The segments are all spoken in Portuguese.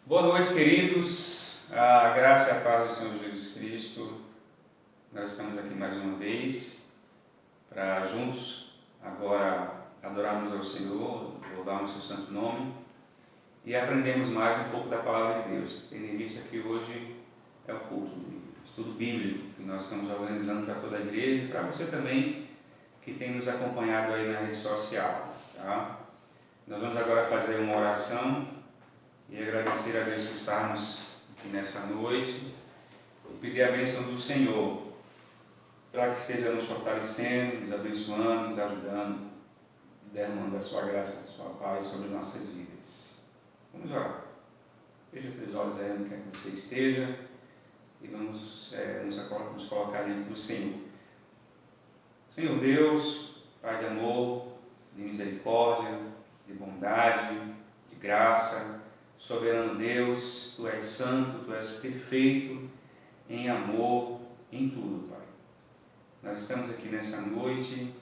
Boa noite, queridos. A graça e a paz do Senhor Jesus Cristo. Nós estamos aqui mais uma vez para juntos agora adorarmos ao Senhor, louvarmos o seu santo nome e aprendemos mais um pouco da palavra de Deus. Tendo em vista que hoje é o culto de estudo bíblico que nós estamos organizando para toda a igreja e para você também que tem nos acompanhado aí na rede social, tá? Nós vamos agora fazer uma oração e agradecer a Deus por estarmos aqui nessa noite e pedir a bênção do Senhor para que esteja nos fortalecendo, nos abençoando, nos ajudando, derramando a sua graça e a sua paz sobre nossas vidas. Vamos orar. Feche os teus olhos aí onde quer que você esteja e vamos nos colocar diante do Senhor. Senhor Deus, Pai de amor, de misericórdia, de bondade, de graça, soberano Deus, Tu és santo, Tu és perfeito em amor, em tudo, Pai. Nós estamos aqui nessa noite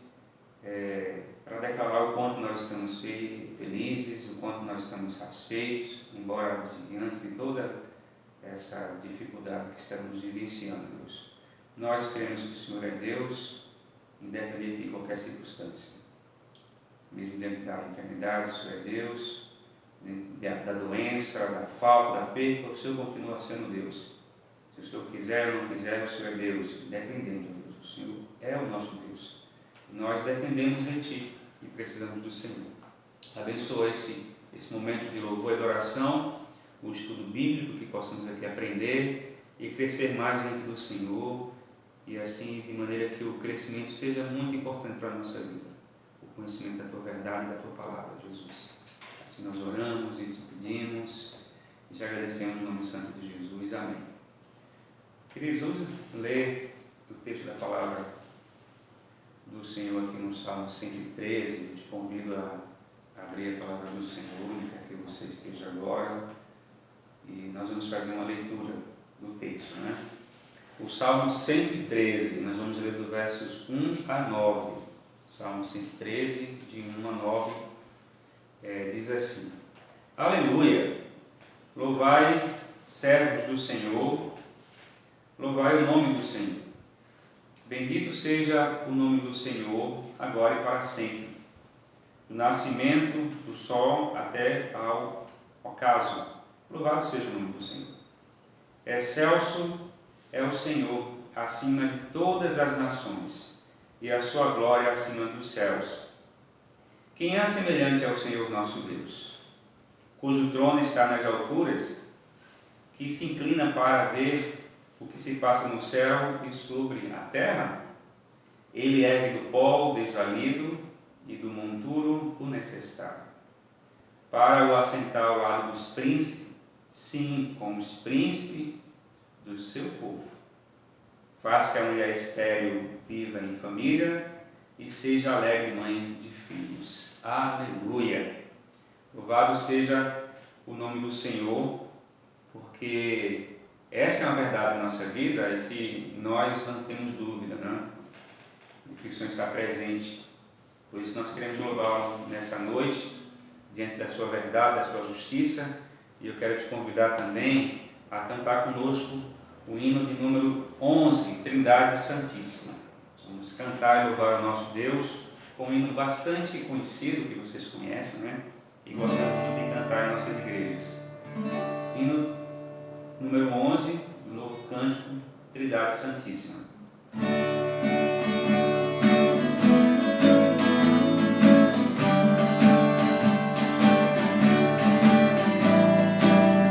para declarar o quanto nós estamos felizes, o quanto nós estamos satisfeitos, embora diante de toda essa dificuldade que estamos vivenciando, Deus. Nós cremos que o Senhor é Deus, independente de qualquer circunstância. Mesmo dentro da enfermidade, o Senhor é Deus. Da doença, da falta, da perda, o Senhor continua sendo Deus. Se o Senhor quiser ou não quiser, o Senhor é Deus, dependendo de Deus. O Senhor é o nosso Deus. E nós dependemos de Ti e precisamos do Senhor. Abençoa esse momento de louvor e adoração, o estudo bíblico, que possamos aqui aprender e crescer mais diante do Senhor, e assim, de maneira que o crescimento seja muito importante para a nossa vida. O conhecimento da Tua verdade e da Tua palavra, Jesus. Assim nós oramos e te pedimos e te agradecemos no nome santo de Jesus. Amém. Queridos, vamos ler o texto da palavra do Senhor aqui no Salmo 113. Eu te convido a abrir a palavra do Senhor, onde quer que você esteja agora, e nós vamos fazer uma leitura do texto, né? O Salmo 113, nós vamos ler do versos 1 a 9. Salmo 113, de 1 a 9. Diz assim: Aleluia, louvai, servos do Senhor, louvai o nome do Senhor. Bendito seja o nome do Senhor, agora e para sempre. Do nascimento do sol até ao ocaso, louvado seja o nome do Senhor. Excelso é o Senhor acima de todas as nações, e a sua glória acima dos céus. Quem é semelhante ao Senhor nosso Deus, cujo trono está nas alturas, que se inclina para ver o que se passa no céu e sobre a terra? Ele ergue do pó o desvalido e do monturo o necessitado, para o assentar ao lado dos príncipes, sim, como os príncipes do seu povo. Faz que a mulher estéril viva em família e seja alegre mãe de filhos. Aleluia! Louvado seja o nome do Senhor, porque essa é uma verdade da nossa vida e que nós não temos dúvida, né? O que o Senhor está presente. Por isso nós queremos louvá-lo nessa noite, diante da sua verdade, da sua justiça, e eu quero te convidar também a cantar conosco o hino de número 11, Trindade Santíssima. Vamos cantar e louvar o nosso Deus com um hino bastante conhecido, que vocês conhecem, né? E gostamos de cantar em nossas igrejas. Hino número 11, do novo cântico, Trindade Santíssima.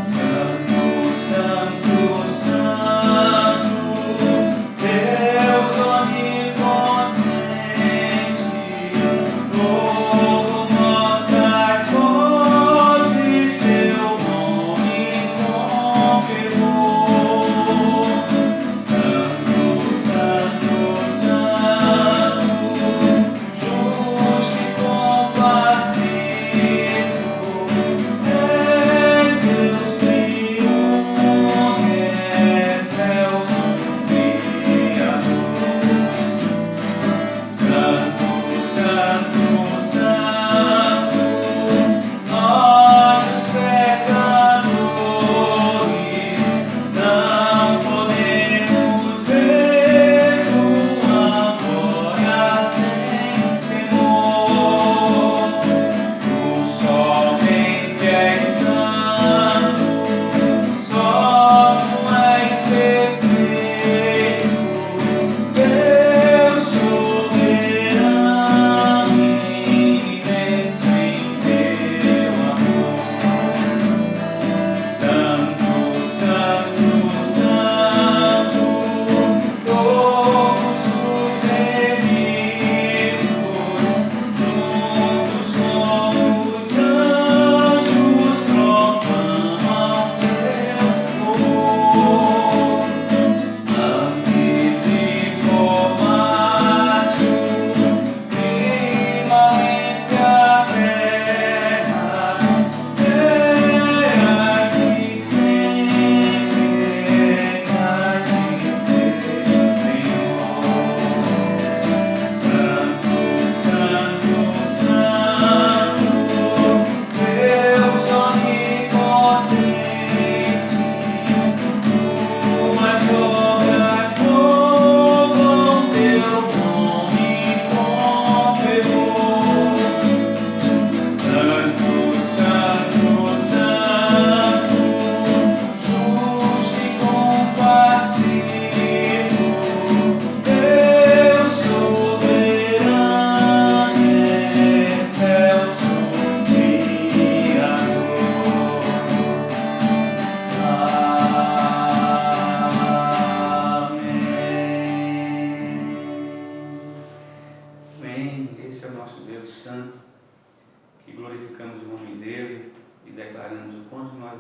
Santo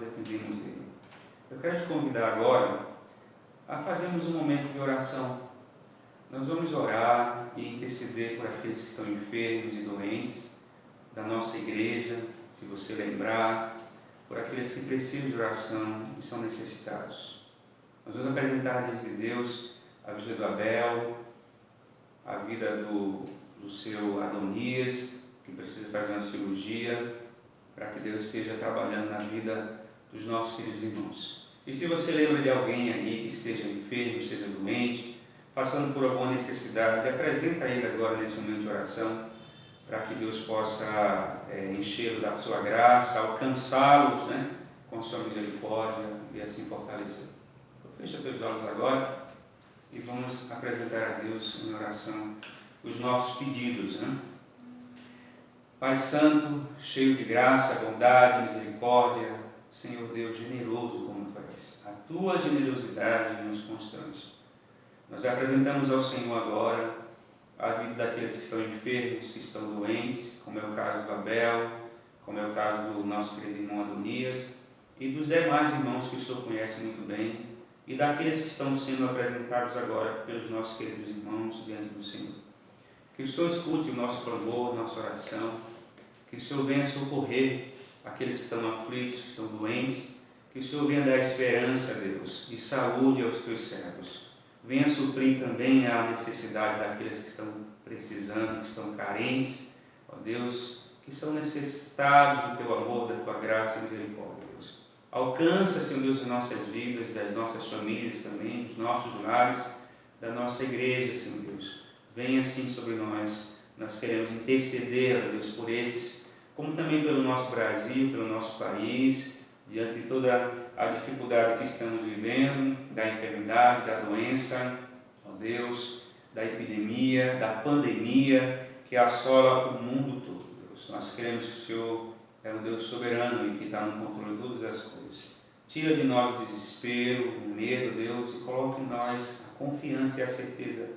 dependemos dele. Eu quero te convidar agora a fazermos um momento de oração. Nós vamos orar e interceder por aqueles que estão enfermos e doentes da nossa igreja, se você lembrar, por aqueles que precisam de oração e são necessitados. Nós vamos apresentar diante de Deus a vida do Abel, a vida do seu Adonias, que precisa fazer uma cirurgia, para que Deus esteja trabalhando na vida dos nossos queridos irmãos. E se você lembra de alguém aí que esteja enfermo, esteja doente, passando por alguma necessidade, apresenta ele agora nesse momento de oração, para que Deus possa enchê-lo da sua graça, alcançá-los, com sua misericórdia e assim fortalecer. Então, fecha teus olhos agora e vamos apresentar a Deus em oração os nossos pedidos. Pai Santo, cheio de graça, bondade, misericórdia, Senhor Deus generoso como Tu és, a Tua generosidade nos constrange. Nós apresentamos ao Senhor agora a vida daqueles que estão enfermos, que estão doentes, como é o caso do Abel, como é o caso do nosso querido irmão Adonias, e dos demais irmãos que o Senhor conhece muito bem, e daqueles que estão sendo apresentados agora pelos nossos queridos irmãos diante do Senhor. Que o Senhor escute o nosso clamor, nossa oração, que o Senhor venha socorrer aqueles que estão aflitos, que estão doentes, que o Senhor venha dar esperança, Deus, e saúde aos Teus servos. Venha suprir também a necessidade daqueles que estão precisando, que estão carentes, ó Deus, que são necessitados do Teu amor, da Tua graça e misericórdia, Deus. Alcança, Senhor Deus, as nossas vidas, das nossas famílias também, dos nossos lares, da nossa igreja, Senhor Deus. Venha assim sobre nós. Nós queremos interceder, ó Deus, por esses, como também pelo nosso Brasil, pelo nosso país, diante de toda a dificuldade que estamos vivendo, da enfermidade, da doença, ó Deus, da epidemia, da pandemia que assola o mundo todo, Deus. Nós queremos que o Senhor é um Deus soberano e que está no controle de todas as coisas. Tira de nós o desespero, o medo, Deus, e coloque em nós a confiança e a certeza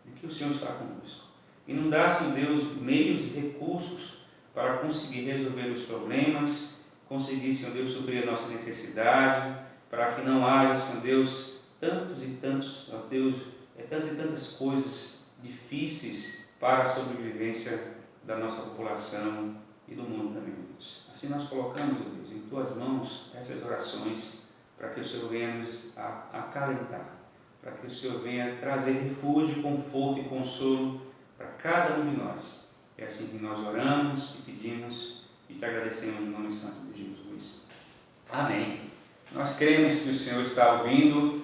de que o Senhor está conosco. E nos dá, Senhor Deus, meios e recursos para conseguir resolver os problemas, conseguir, Senhor Deus, suprir a nossa necessidade, para que não haja, Senhor Deus, tantos e tantos, ó Deus, tantas e tantas coisas difíceis para a sobrevivência da nossa população e do mundo também, Deus. Assim nós colocamos, ó Deus, em Tuas mãos essas orações, para que o Senhor venha nos acalentar, para que o Senhor venha trazer refúgio, conforto e consolo para cada um de nós. É assim que nós oramos e pedimos e Te agradecemos no nome santo de Jesus. Amém. Nós cremos que o Senhor está ouvindo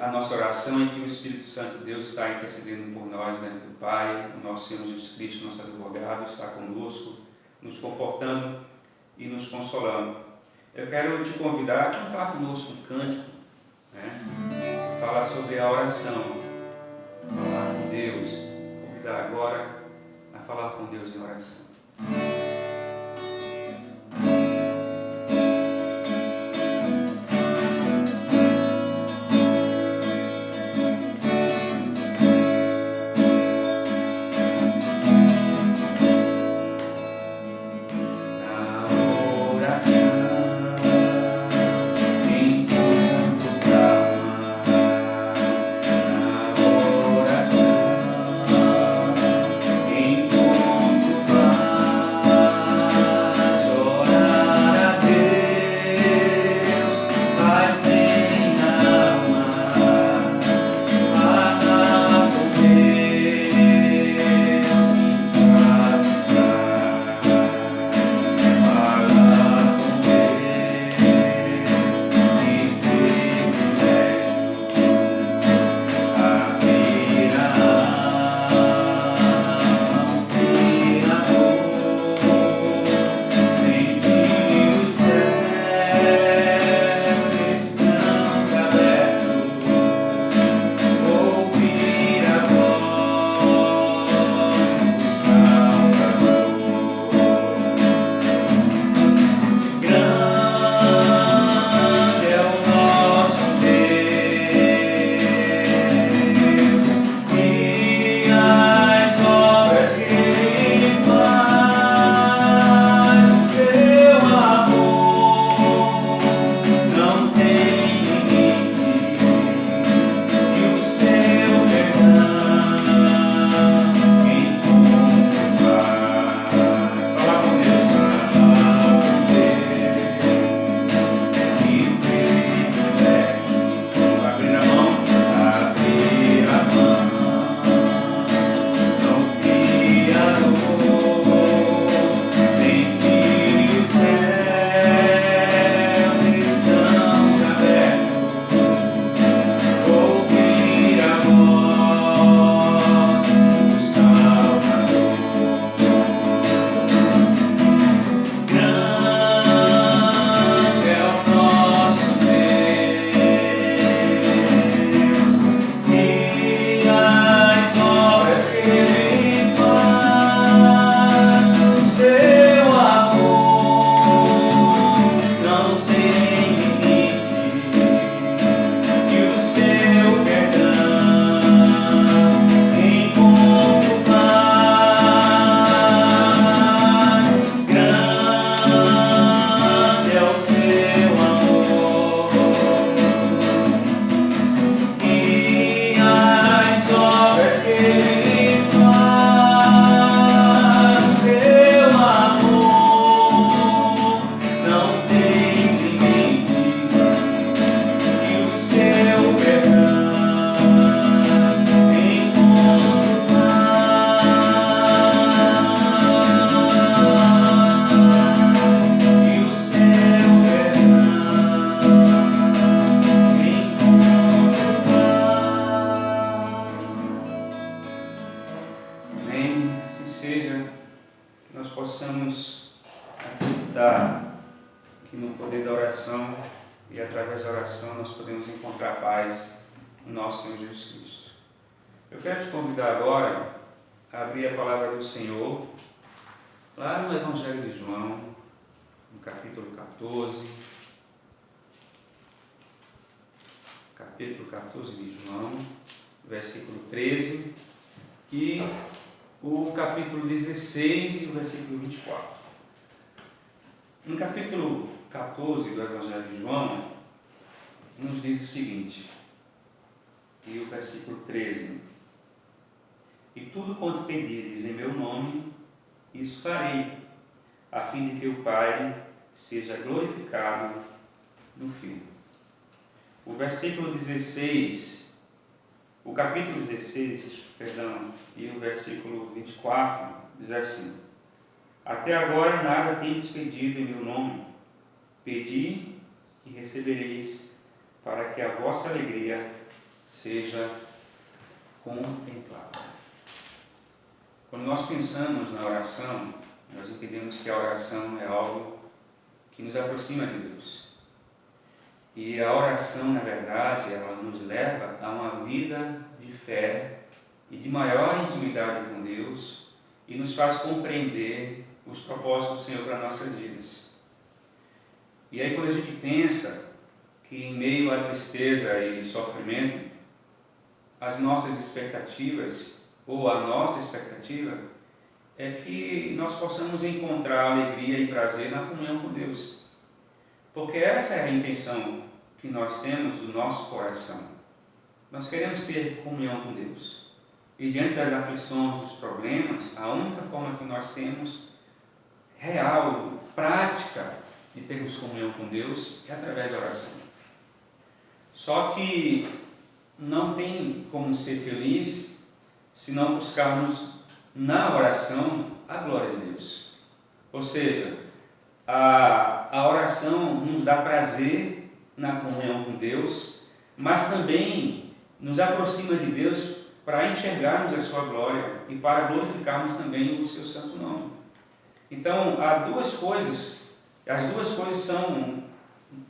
a nossa oração e que o Espírito Santo de Deus está intercedendo por nós diante do Pai. O nosso Senhor Jesus Cristo, nosso advogado, está conosco, nos confortando e nos consolando. Eu quero te convidar a cantar conosco um cântico, que fala sobre a oração, falar com Deus, convidar agora a falar com Deus em oração. Em oração, e através da oração nós podemos encontrar paz no nosso Senhor Jesus Cristo. Eu quero te convidar agora a abrir a palavra do Senhor, lá no Evangelho de João, no capítulo 14. Capítulo 14 de João, versículo 13, e o capítulo 16 e o versículo 24. No capítulo 14 do Evangelho de João, nos diz o seguinte, e o versículo 13: E tudo quanto pedirdes em meu nome, isso farei, a fim de que o Pai seja glorificado no Filho. O versículo 16, o capítulo 16, e o versículo 24 diz assim: Até agora nada tendes pedido em meu nome, pedi e recebereis, para que a vossa alegria seja contemplada. Quando nós pensamos na oração, nós entendemos que a oração é algo que nos aproxima de Deus. E a oração, na verdade, ela nos leva a uma vida de fé e de maior intimidade com Deus e nos faz compreender os propósitos do Senhor para nossas vidas. E aí, quando a gente pensa que em meio à tristeza e sofrimento, as nossas expectativas, ou a nossa expectativa, é que nós possamos encontrar alegria e prazer na comunhão com Deus. Porque essa é a intenção que nós temos do nosso coração. Nós queremos ter comunhão com Deus. E diante das aflições, dos problemas, a única forma que nós temos, real, prática, de termos comunhão com Deus é através da oração. Só que não tem como ser feliz se não buscarmos na oração a glória de Deus. Ou seja, a oração nos dá prazer na comunhão com Deus, mas também nos aproxima de Deus para enxergarmos a sua glória e para glorificarmos também o seu santo nome. Então, há duas coisas, as duas coisas são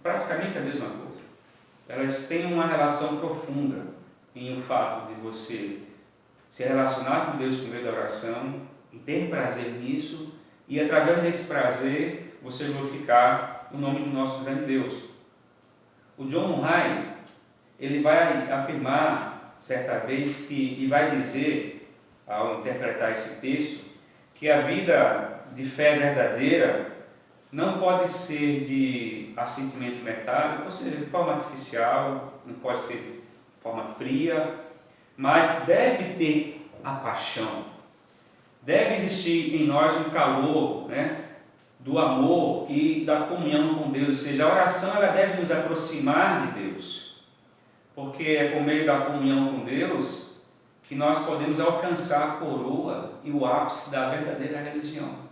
praticamente a mesma coisa. Elas têm uma relação profunda em o fato de você se relacionar com Deus por meio da oração e ter prazer nisso, e através desse prazer você glorificar o nome do nosso grande Deus. O John Murray, ele vai afirmar certa vez e vai dizer, ao interpretar esse texto, que a vida de fé verdadeira não pode ser de assentimento metálico, ou seja, de forma artificial, não pode ser de forma fria, mas deve ter a paixão. Deve existir em nós um calor, do amor e da comunhão com Deus. Ou seja, a oração ela deve nos aproximar de Deus, porque é por meio da comunhão com Deus que nós podemos alcançar a coroa e o ápice da verdadeira religião.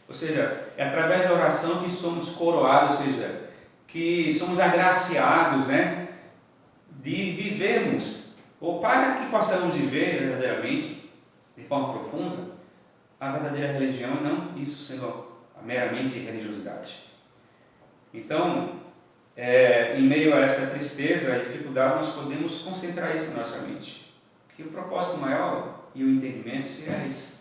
Ou seja, é através da oração que somos coroados, ou seja, que somos agraciados, de vivermos, ou para que possamos viver verdadeiramente, de forma profunda, a verdadeira religião e não isso sendo meramente religiosidade. Então, em meio a essa tristeza, a dificuldade, nós podemos concentrar isso na nossa mente, que o propósito maior e o entendimento seria esse.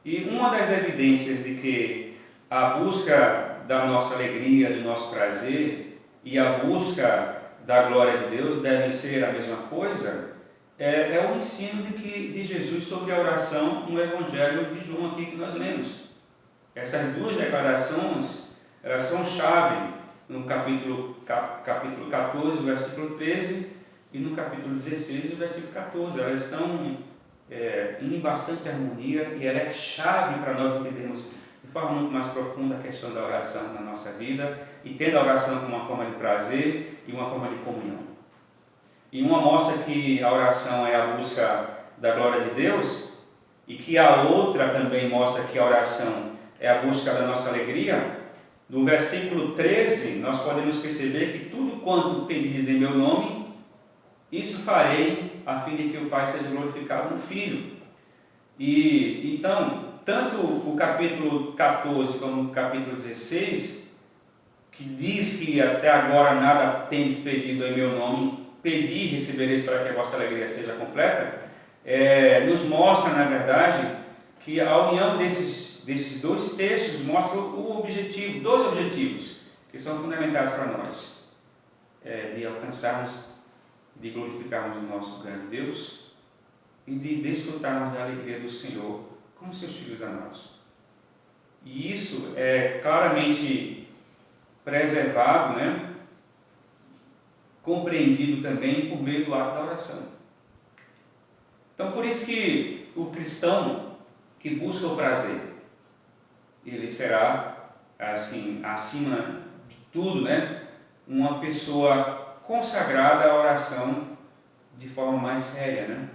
E uma das evidências de que a busca da nossa alegria, do nosso prazer e a busca da glória de Deus devem ser a mesma coisa, é o ensino de Jesus sobre a oração no Evangelho de João aqui que nós lemos. Essas duas declarações, elas são chave no capítulo 14, versículo 13, e no capítulo 16, versículo 14. Elas estão em bastante harmonia e ela é chave para nós entendermos de forma muito mais profunda a questão da oração na nossa vida e tendo a oração como uma forma de prazer e uma forma de comunhão. E uma mostra que a oração é a busca da glória de Deus e que a outra também mostra que a oração é a busca da nossa alegria. No versículo 13, nós podemos perceber que tudo quanto pedis em meu nome, isso farei, a fim de que o Pai seja glorificado no Filho. E então, tanto o capítulo 14 como o capítulo 16 que diz que até agora nada tendes pedido em meu nome, pedi e recebereis para que a vossa alegria seja completa, nos mostra, na verdade, que a união desses dois textos mostra dois objetivos que são fundamentais para nós, de alcançarmos, de glorificarmos o nosso grande Deus e de desfrutarmos da alegria do Senhor como seus filhos amados. E isso é claramente preservado, compreendido também por meio do ato da oração. Então, por isso que o cristão que busca o prazer, ele será, assim, acima de tudo, uma pessoa consagrada à oração de forma mais séria,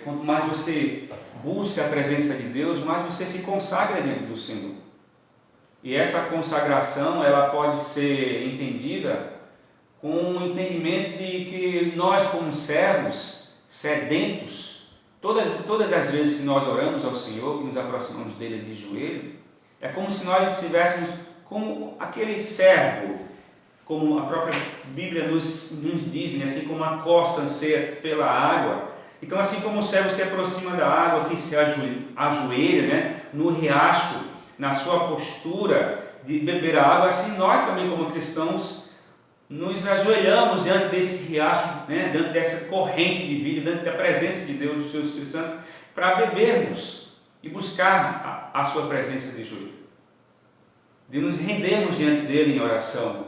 Quanto mais você busca a presença de Deus, mais você se consagra diante do Senhor. E essa consagração, ela pode ser entendida com o entendimento de que nós, como servos sedentos, todas as vezes que nós oramos ao Senhor, que nos aproximamos dele de joelho, é como se nós estivéssemos como aquele servo, como a própria Bíblia nos diz, assim como a costa anseia pela água. Então, assim como o servo se aproxima da água, que se ajoelha, no riacho, na sua postura de beber a água, assim nós também, como cristãos, nos ajoelhamos diante desse riacho, diante dessa corrente de vida, diante da presença de Deus, do seu Espírito Santo, para bebermos e buscar a sua presença de joelho, de nos rendermos diante dele em oração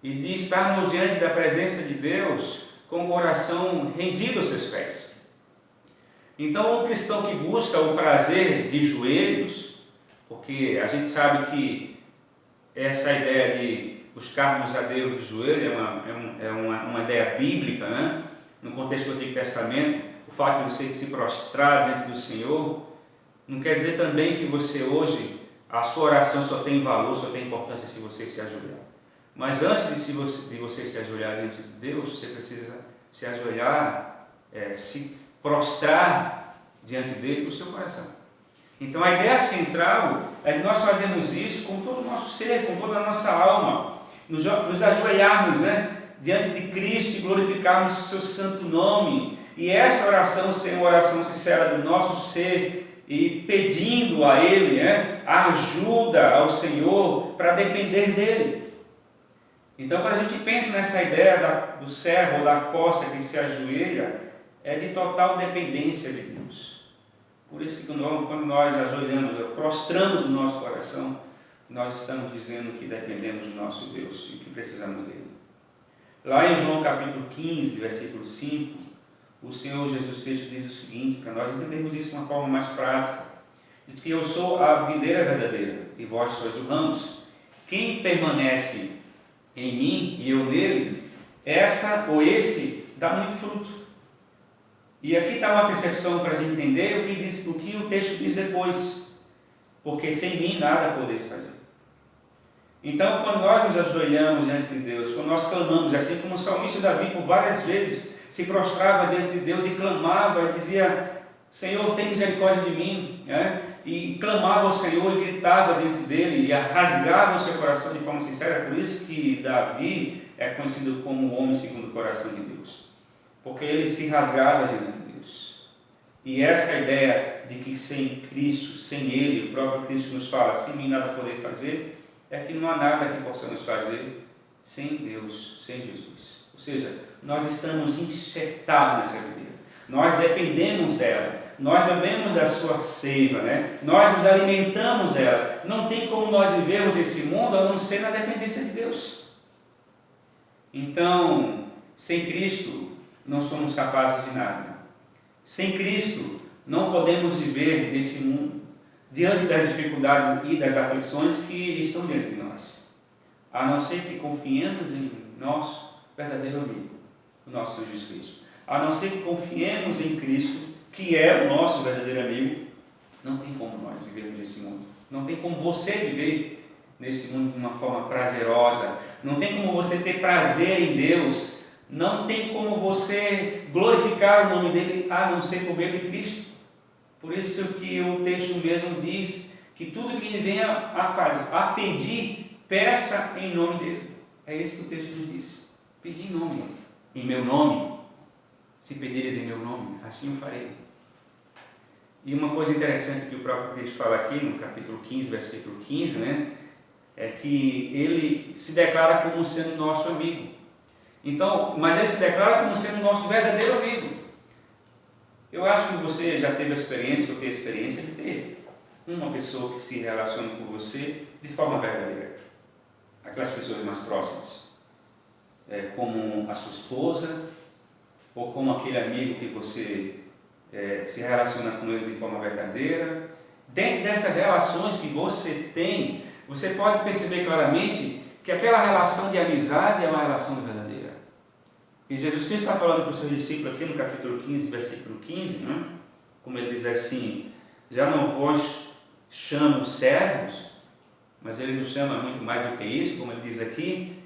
e de estarmos diante da presença de Deus com o coração rendido aos seus pés. Então, o cristão que busca o prazer de joelhos, porque a gente sabe que essa ideia de buscarmos a Deus de joelho é uma ideia bíblica, no contexto do Antigo Testamento. O fato de você se prostrar diante do Senhor não quer dizer também que você hoje, a sua oração só tem valor, só tem importância se você se ajoelhar. Mas antes de você se ajoelhar diante de Deus, você precisa se ajoelhar, se prostrar diante dele com o seu coração. Então a ideia central é de nós fazermos isso com todo o nosso ser, com toda a nossa alma, nos ajoelharmos diante de Cristo e glorificarmos o seu santo nome. E essa oração ser uma oração sincera do nosso ser e pedindo a Ele a ajuda ao Senhor para depender dEle. Então, quando a gente pensa nessa ideia do servo ou da costa que se ajoelha, é de total dependência de Deus. Por isso que quando nós ajoelhamos, prostramos o nosso coração, nós estamos dizendo que dependemos do nosso Deus e que precisamos dele. Lá em João capítulo 15, versículo 5, o Senhor Jesus Cristo diz o seguinte, para nós entendermos isso de uma forma mais prática. Diz que eu sou a videira verdadeira e vós sois os ramos. Quem permanece em mim e eu nele, esse dá muito fruto. E aqui está uma percepção para a gente entender o que o texto diz depois. Porque sem mim nada podeis fazer. Então, quando nós nos ajoelhamos diante de Deus, quando nós clamamos, assim como o salmista Davi por várias vezes se prostrava diante de Deus e clamava e dizia: Senhor, tem misericórdia de mim, e clamava ao Senhor e gritava diante dele e rasgava o seu coração de forma sincera. Por isso que Davi é conhecido como o homem segundo o coração de Deus, porque ele se rasgava diante de Deus. E essa ideia de que sem Cristo, sem Ele, o próprio Cristo nos fala, sem mim nada poder fazer, é que não há nada que possamos fazer sem Deus, sem Jesus. Ou seja, nós estamos enxertados nessa videira, nós dependemos dela, nós bebemos da sua seiva, nós nos alimentamos dela. Não tem como nós vivermos nesse mundo a não ser na dependência de Deus. Então, sem Cristo, não somos capazes de nada. Sem Cristo, não podemos viver nesse mundo, diante das dificuldades e das aflições que estão diante de nós, a não ser que confiemos em nosso verdadeiro amigo, o nosso Senhor Jesus Cristo. A não ser que confiemos em Cristo, que é o nosso verdadeiro amigo, não tem como nós vivermos nesse mundo. Não tem como você viver nesse mundo de uma forma prazerosa. Não tem como você ter prazer em Deus. Não tem como você glorificar o nome dele a não ser por meio de Cristo. Por isso que o texto mesmo diz que tudo que ele venha a pedir, peça em nome dele. É isso que o texto nos diz. Pedi em nome, em meu nome. Se pedires em meu nome, assim eu farei. E uma coisa interessante que o próprio Cristo fala aqui, no capítulo 15, versículo 15, né? É que ele se declara como sendo nosso amigo. Então, mas ele se declara como sendo nosso verdadeiro amigo. Eu acho que você já teve a experiência, ou tem a experiência de ter uma pessoa que se relaciona com você de forma verdadeira. Aquelas pessoas mais próximas. Como a sua esposa, ou como aquele amigo que você se relaciona com ele de forma verdadeira. Dentro dessas relações que você tem, você pode perceber claramente que aquela relação de amizade é uma relação verdadeira. E Jesus Cristo está falando para os seus discípulos aqui no capítulo 15, versículo 15, né? Como ele diz assim: já não vos chamo servos, mas ele nos chama muito mais do que isso, como ele diz aqui,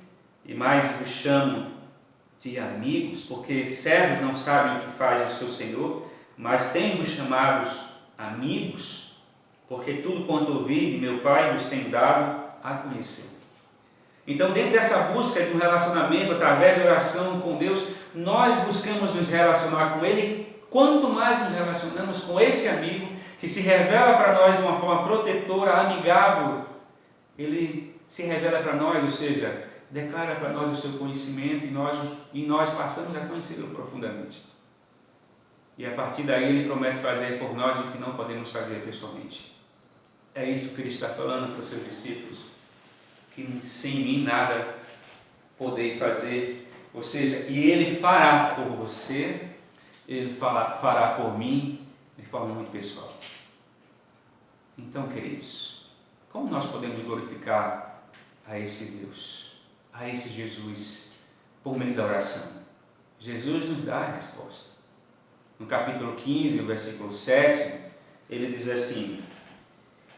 e mais vos chamo de amigos, porque servos não sabem o que faz o seu Senhor, mas tenho-vos chamados amigos, porque tudo quanto ouvi de meu Pai vos tenho dado a conhecer. Então, dentro dessa busca de um relacionamento através de oração com Deus, nós buscamos nos relacionar com Ele. Quanto mais nos relacionamos com esse amigo, que se revela para nós de uma forma protetora, amigável, ele se revela para nós, ou seja, declara para nós o seu conhecimento e nós passamos a conhecê-lo profundamente. E a partir daí ele promete fazer por nós o que não podemos fazer pessoalmente. É isso que ele está falando para os seus discípulos, que sem mim nada podeis fazer, ou seja, e ele fará por você, ele fará por mim de forma muito pessoal. Então, queridos, como nós podemos glorificar a esse Deus, a esse Jesus, por meio da oração? Jesus nos dá a resposta. No capítulo 15, o versículo 7, ele diz assim: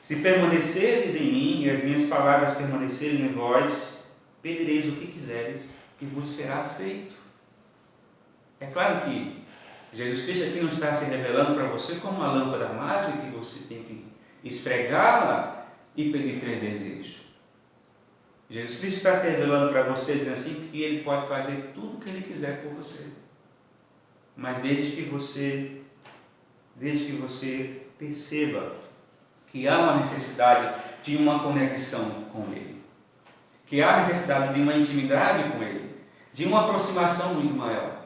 se permanecerdes em mim e as minhas palavras permanecerem em vós, pedireis o que quiseres e vos será feito. É claro que Jesus Cristo aqui não está se revelando para você como uma lâmpada mágica que você tem que esfregá-la e pedir 3 desejos. Jesus Cristo está se revelando para você dizendo assim que Ele pode fazer tudo o que Ele quiser por você. Mas desde que você perceba que há uma necessidade de uma conexão com Ele, que há necessidade de uma intimidade com Ele, de uma aproximação muito maior.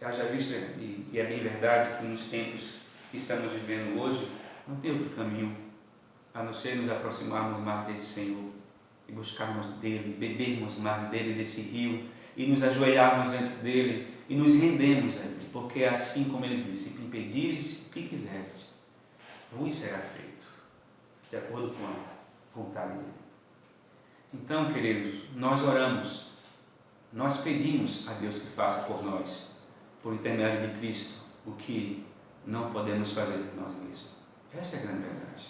Já visto, e é bem verdade que nos tempos que estamos vivendo hoje, não tem outro caminho a não ser nos aproximarmos mais desse Senhor e buscarmos dele, bebermos mais dele, desse rio, e nos ajoelharmos diante dele e nos rendermos a ele, porque é assim como ele disse: se pedires o que quiseres, vos será feito, de acordo com a vontade dele. Então, queridos, nós oramos, nós pedimos a Deus que faça por nós, por intermédio de Cristo, o que não podemos fazer por nós mesmos. Essa é a grande verdade.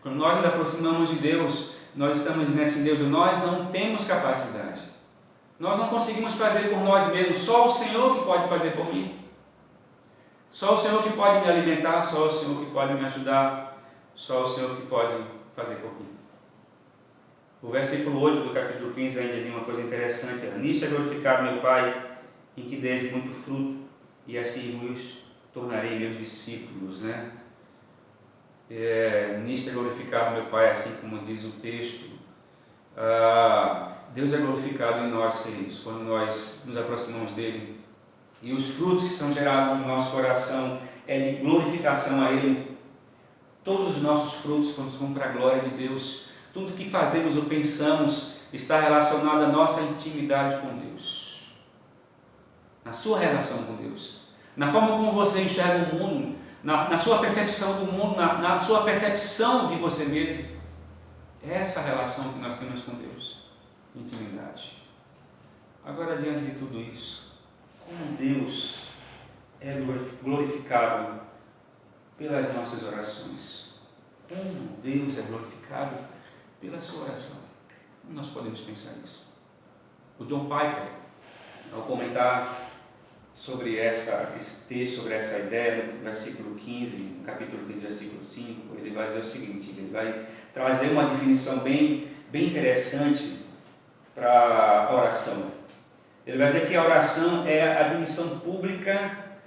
Quando nós nos aproximamos de Deus, nós estamos dizendo assim: Deus, nós não temos capacidade, nós não conseguimos fazer por nós mesmos, só o Senhor que pode fazer por mim, só o Senhor que pode me alimentar, só o Senhor que pode me ajudar, só o Senhor que pode fazer por mim. O versículo 8 do capítulo 15 ainda diz uma coisa interessante: nisto é glorificado meu Pai, em que deis muito fruto, e assim vos tornarei meus discípulos, né? Nisto é glorificado meu Pai, assim como diz o texto. Deus é glorificado em nós, queridos, quando nós nos aproximamos dele, e os frutos que são gerados no nosso coração é de glorificação a Ele. Todos os nossos frutos vão para a glória de Deus. Tudo que fazemos ou pensamos está relacionado à nossa intimidade com Deus, na sua relação com Deus, na forma como você enxerga o mundo, na sua percepção do mundo, na sua percepção de você mesmo. É essa a relação que nós temos com Deus, intimidade. Agora, diante de tudo isso, como Deus é glorificado pelas nossas orações? Como Deus é glorificado pela sua oração? Como nós podemos pensar isso? O John Piper, ao comentar sobre esse texto, sobre essa ideia, no versículo 15, no capítulo 15, versículo 5, ele vai dizer o seguinte, ele vai trazer uma definição bem interessante para a oração. Ele vai dizer que a oração é a admissão pública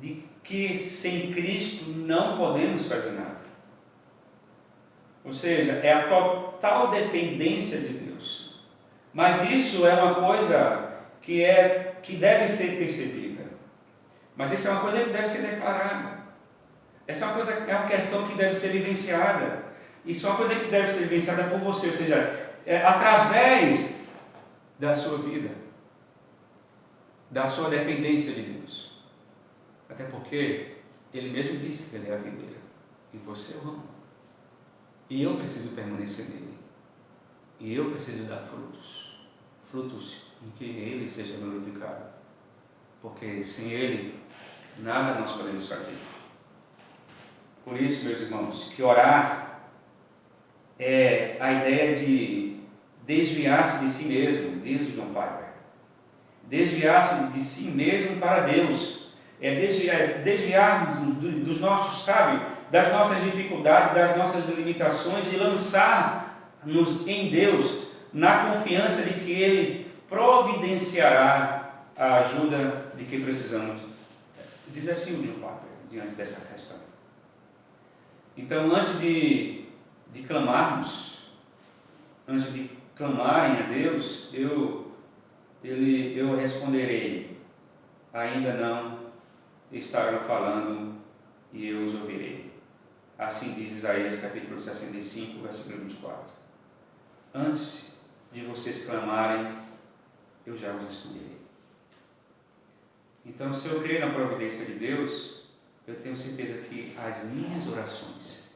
de que sem Cristo não podemos fazer nada. Ou seja, é a total dependência de Deus. Mas isso é uma coisa que deve ser percebida. Mas isso é uma coisa que deve ser declarada. Essa é uma questão que deve ser vivenciada. Isso é uma coisa que deve ser vivenciada por você, ou seja, através da sua vida, da sua dependência de Deus. Até porque Ele mesmo disse que Ele é a videira e você é o ramo. E eu preciso permanecer nele. E eu preciso dar frutos em que Ele seja glorificado. Porque sem Ele, nada nós podemos fazer. Por isso, meus irmãos, que orar é a ideia de desviar-se de si mesmo, diz o John Piper. Desviar-se de si mesmo para Deus. É desviar dos nossos, das nossas dificuldades, das nossas limitações e lançar-nos em Deus, na confiança de que Ele providenciará a ajuda de que precisamos. Diz assim o John Piper, diante dessa questão. Então, antes de clamarmos, antes de clamarem a Deus, eu responderei, ainda não estarão falando e eu os ouvirei. Assim diz Isaías capítulo 65, versículo 24. Antes de vocês clamarem, eu já os responderei. Então, se eu crer na providência de Deus, eu tenho certeza que as minhas orações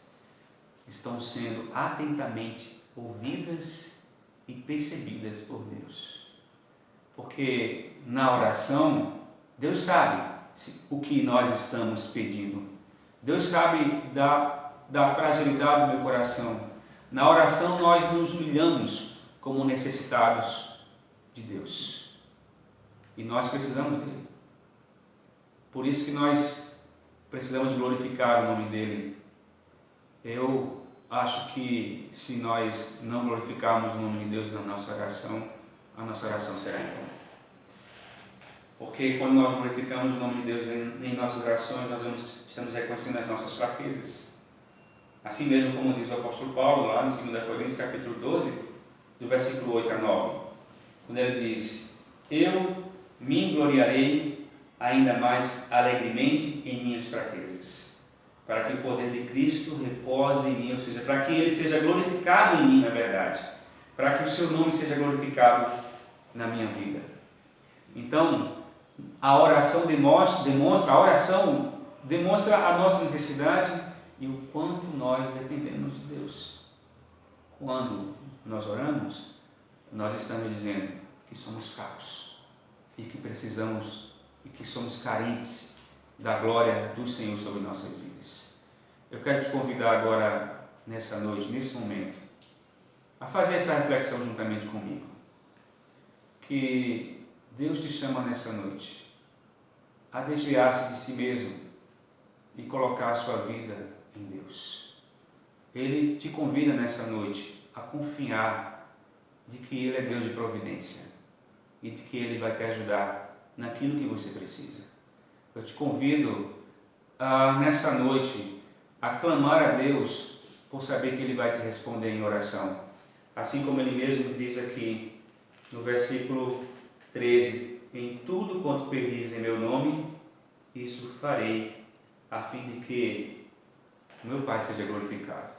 estão sendo atentamente ouvidas e percebidas por Deus. Porque na oração, Deus sabe o que nós estamos pedindo. Deus sabe da fragilidade do meu coração. Na oração, nós nos humilhamos como necessitados de Deus. E nós precisamos dele. Por isso que nós precisamos glorificar o nome dele. Eu acho que se nós não glorificarmos o nome de Deus na nossa oração, a nossa oração será em vão. Porque quando nós glorificamos o nome de Deus em nossas orações, nós estamos reconhecendo as nossas fraquezas. Assim mesmo como diz o apóstolo Paulo, lá em 2 Coríntios capítulo 12, do versículo 8 a 9, quando ele diz: eu me gloriarei ainda mais alegremente em minhas fraquezas, para que o poder de Cristo repose em mim, ou seja, para que Ele seja glorificado em mim, na verdade, para que o seu nome seja glorificado na minha vida. Então, a oração demonstra a nossa necessidade e o quanto nós dependemos de Deus. Quando nós oramos, nós estamos dizendo que somos fracos e que precisamos e que somos carentes da glória do Senhor sobre nossas vidas. Eu quero te convidar agora, nessa noite, nesse momento, a fazer essa reflexão juntamente comigo. Que Deus te chama nessa noite a desviar-se de si mesmo e colocar a sua vida em Deus. Ele te convida nessa noite a confiar de que Ele é Deus de providência e de que Ele vai te ajudar naquilo que você precisa. Eu te convido nessa noite a clamar a Deus por saber que Ele vai te responder em oração. Assim como Ele mesmo diz aqui no versículo 13: em tudo quanto pedis em meu nome, isso farei, a fim de que meu Pai seja glorificado.